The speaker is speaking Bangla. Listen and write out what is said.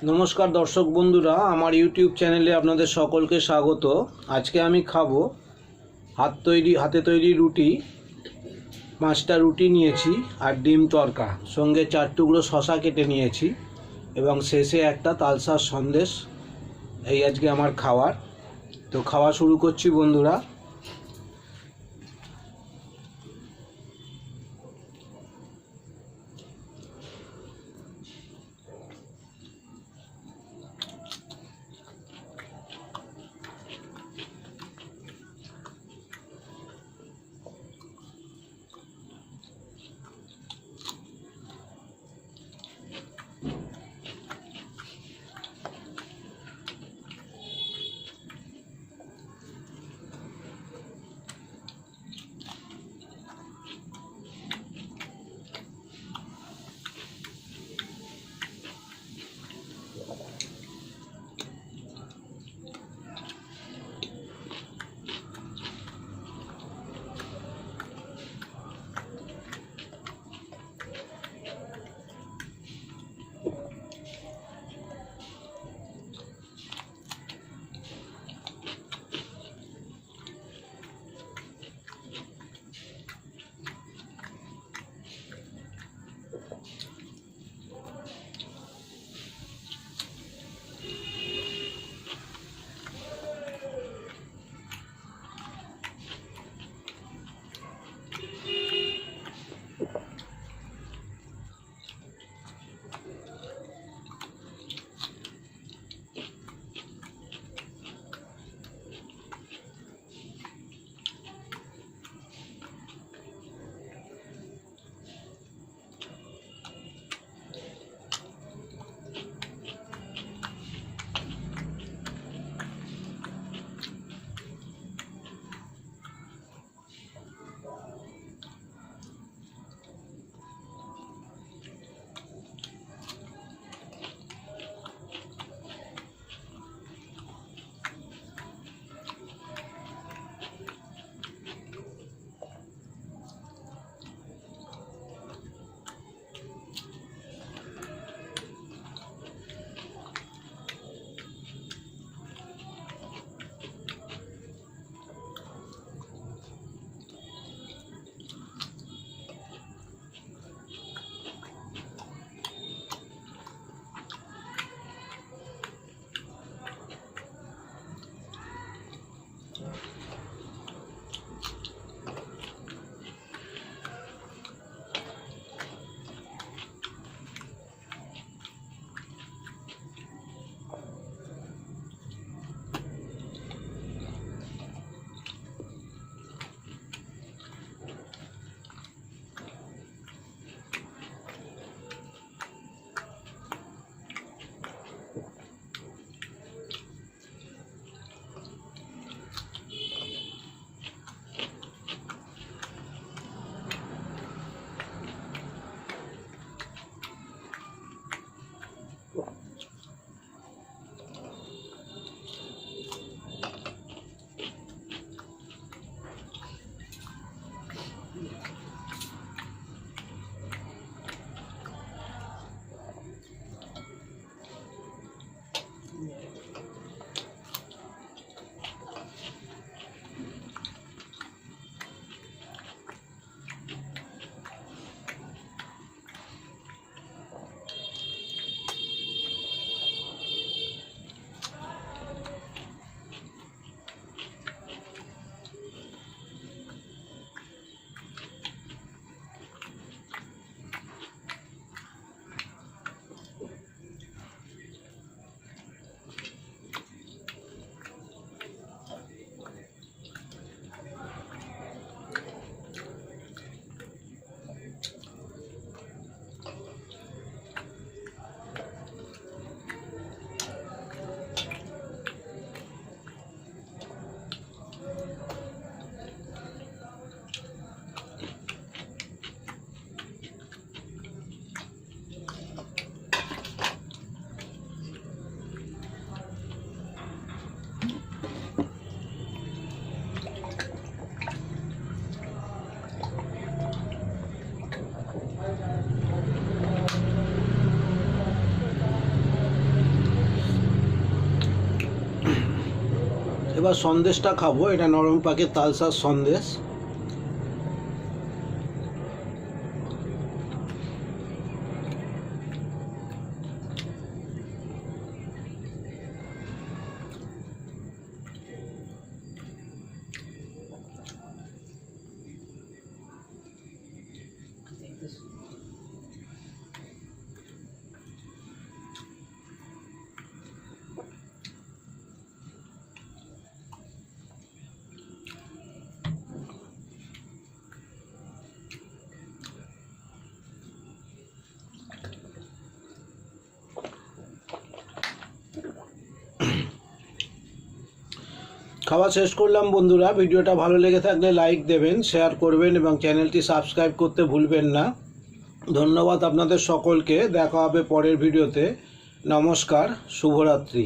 নমস্কার দর্শক বন্ধুরা, আমার ইউটিউব চ্যানেলে আপনাদের সকলকে স্বাগত। আজকে আমি খাবো হাতে তৈরি রুটি। 5টা রুটি নিয়েছি আর ডিম তড়কা, সঙ্গে 4 টুকরো শসা কেটে নিয়েছি এবং শেষে একটা তালসার সন্দেশ। এই আজকে আমার খাবার। তো খাওয়া শুরু করছি বন্ধুরা। এবার সন্দেশটা খাবো। এটা নরম পাকের তালসার সন্দেশ। খাওয়া শেষ করলাম বন্ধুরা। ভিডিওটা ভালো লেগে থাকলে লাইক দেবেন, শেয়ার করবেন এবং চ্যানেলটি সাবস্ক্রাইব করতে ভুলবেন না। ধন্যবাদ আপনাদের সকলকে। দেখা হবে পরের ভিডিওতে। নমস্কার, শুভরাত্রি।